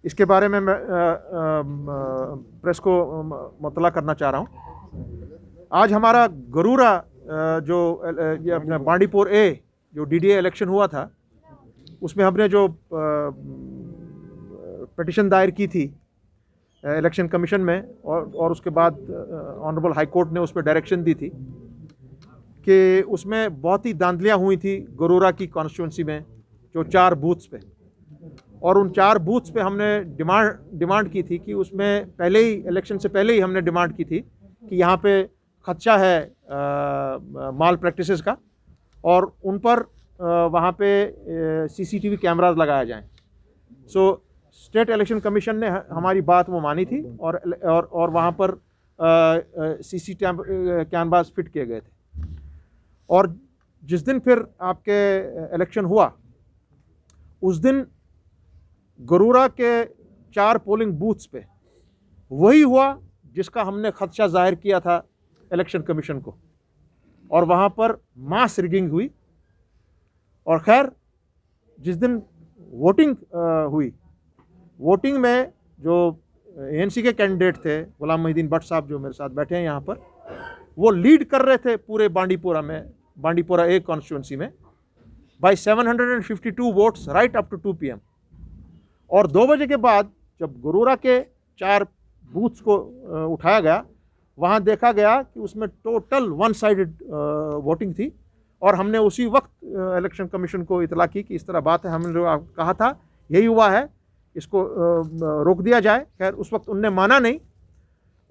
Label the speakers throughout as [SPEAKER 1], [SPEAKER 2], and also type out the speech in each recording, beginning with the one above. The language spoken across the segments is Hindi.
[SPEAKER 1] इसके बारे में मैं प्रेस को मुतला करना चाह रहा हूँ। आज हमारा गरूरा जो ये अपना बांडीपुर ए जो डीडीए इलेक्शन हुआ था, उसमें हमने जो पिटिशन दायर की थी इलेक्शन कमीशन में, और उसके बाद ऑनरेबल हाई कोर्ट ने उस पर डायरेक्शन दी थी कि उसमें बहुत ही धांधलियाँ हुई थी गरूरा की कॉन्स्टिट्यूंसी में, जो 4 बूथ्स पे, और उन 4 बूथ्स पे हमने डिमांड की थी कि उसमें पहले ही इलेक्शन से पहले ही हमने डिमांड की थी कि यहाँ पे खदशा है माल प्रैक्टिसेस का, और उन पर वहाँ पे सीसीटीवी कैमरास लगाया जाएं। सो स्टेट इलेक्शन कमीशन ने हमारी बात वो मानी थी, और वहाँ पर सीसीटीवी कैमरास फिट किए गए थे। और जिस दिन फिर आपके इलेक्शन हुआ, उस दिन गरूरा के 4 पोलिंग बूथ्स पे वही हुआ जिसका हमने खदशा जाहिर किया था इलेक्शन कमीशन को, और वहाँ पर मास रिगिंग हुई। और खैर, जिस दिन वोटिंग हुई, वोटिंग में जो एएनसी के कैंडिडेट थे, गुलाम मोहिद्दीन भट्ट साहब जो मेरे साथ बैठे हैं यहाँ पर, वो लीड कर रहे थे पूरे बांडीपुरा ए कॉन्स्टिट्यूंसी में by 752 votes right up to 2 PM। और 2 बजे के बाद जब गरूरा के 4 बूथ्स को उठाया गया, वहाँ देखा गया कि उसमें टोटल 1 साइडेड वोटिंग थी, और हमने उसी वक्त इलेक्शन कमीशन को इतला की कि इस तरह बात है, हमने जो कहा था यही हुआ है, इसको रोक दिया जाए। खैर, उस वक्त उनने माना नहीं,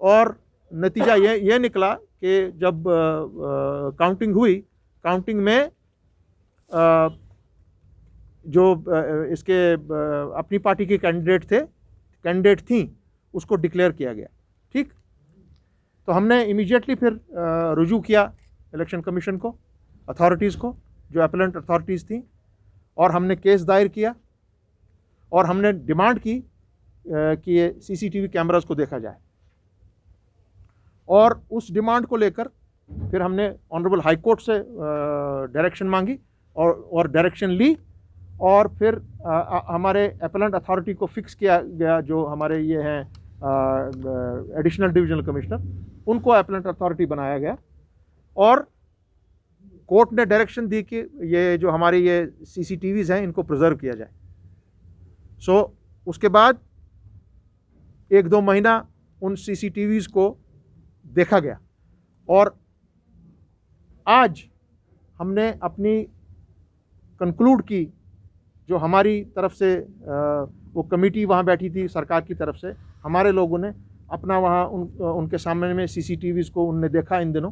[SPEAKER 1] और नतीजा ये निकला कि जब काउंटिंग हुई, काउंटिंग में जो इसके अपनी पार्टी के कैंडिडेट थी, उसको डिक्लेयर किया गया। ठीक, तो हमने इमीडिएटली फिर रुजू किया इलेक्शन कमीशन को, अथॉरिटीज़ को, जो अपीलेंट अथॉरिटीज़ थी, और हमने केस दायर किया, और हमने डिमांड की कि ये सीसीटीवी कैमरास को देखा जाए। और उस डिमांड को लेकर फिर हमने ऑनरेबल हाई कोर्ट से डायरेक्शन मांगी, और डायरेक्शन ली, और फिर हमारे अपीलेंट अथॉरिटी को फिक्स किया गया, जो हमारे ये हैं एडिशनल डिविजनल कमिश्नर, उनको अपीलेंट अथॉरिटी बनाया गया। और कोर्ट ने डायरेक्शन दी कि ये जो हमारी ये सीसीटीवीज़ हैं, इनको प्रिजर्व किया जाए। सो उसके बाद 1-2 महीना उन सीसीटीवीज़ को देखा गया, और आज हमने अपनी कंक्लूड की, जो हमारी तरफ से वो कमेटी वहाँ बैठी थी सरकार की तरफ से, हमारे लोगों ने अपना वहाँ उनके सामने में सीसीटीवीज़ को उनने देखा इन दिनों,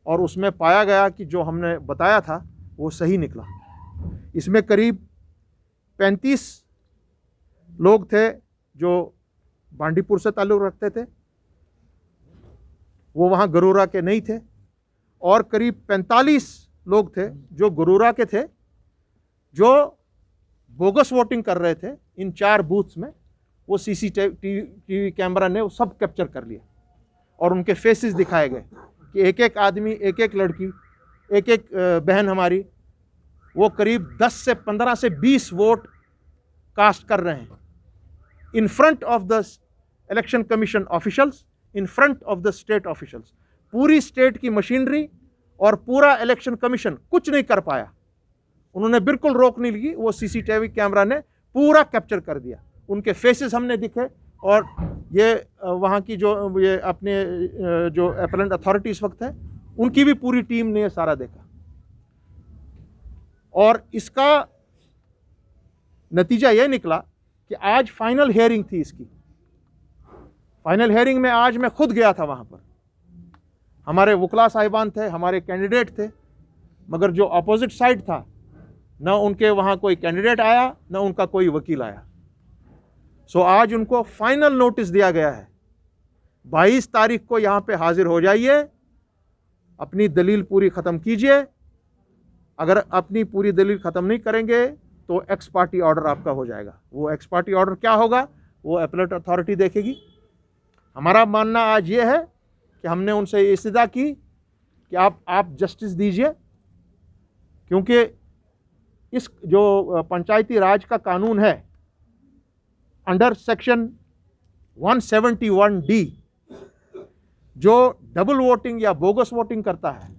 [SPEAKER 1] और उसमें पाया गया कि जो हमने बताया था वो सही निकला। इसमें करीब 35 लोग थे जो बांडीपुर से ताल्लुक़ रखते थे, वो वहाँ गरूरा के नहीं थे, और करीब 45 लोग थे जो गरूरा के थे, जो बोगस वोटिंग कर रहे थे इन 4 बूथ्स में। वो सीसीटीवी कैमरा ने वो सब कैप्चर कर लिया, और उनके फेसेस दिखाए गए कि एक-एक आदमी, एक-एक लड़की, एक-एक बहन हमारी, वो करीब 10 से 15 से 20 वोट कास्ट कर रहे हैं in front of the election commission officials, in front of the state officials. पूरी स्टेट की मशीनरी और पूरा इलेक्शन कमीशन कुछ नहीं कर पाया, उन्होंने बिल्कुल रोक नहीं ली, वो सीसीटीवी कैमरा ने पूरा कैप्चर कर दिया। उनके फेसेस हमने दिखे, और ये वहाँ की जो ये अपने जो अपीलेंट अथॉरिटी इस वक्त है, उनकी भी पूरी टीम ने ये सारा देखा। और इसका नतीजा ये निकला कि आज फाइनल हियरिंग थी इसकी। फाइनल हियरिंग में आज मैं खुद गया था वहाँ पर, हमारे वकला साहिबान थे, हमारे कैंडिडेट थे, मगर जो अपोजिट साइड था, न उनके वहाँ कोई कैंडिडेट आया, न उनका कोई वकील आया। सो आज उनको फाइनल नोटिस दिया गया है, 22 तारीख को यहाँ पे हाजिर हो जाइए, अपनी दलील पूरी ख़त्म कीजिए। अगर अपनी पूरी दलील ख़त्म नहीं करेंगे तो एक्स पार्टी ऑर्डर आपका हो जाएगा। वो एक्स पार्टी ऑर्डर क्या होगा, वो अपीलेट अथॉरिटी देखेगी। हमारा मानना आज ये है कि हमने उनसे इस्तदा की कि आप जस्टिस दीजिए, क्योंकि इस जो पंचायती राज का कानून है, अंडर सेक्शन 171D जो डबल वोटिंग या बोगस वोटिंग करता है,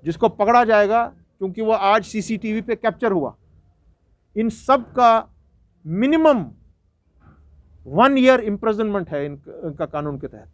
[SPEAKER 1] जिसको पकड़ा जाएगा क्योंकि वो आज सीसीटीवी पे कैप्चर हुआ, इन सब का मिनिमम 1 ईयर इंप्रिजनमेंट है इनका कानून के तहत।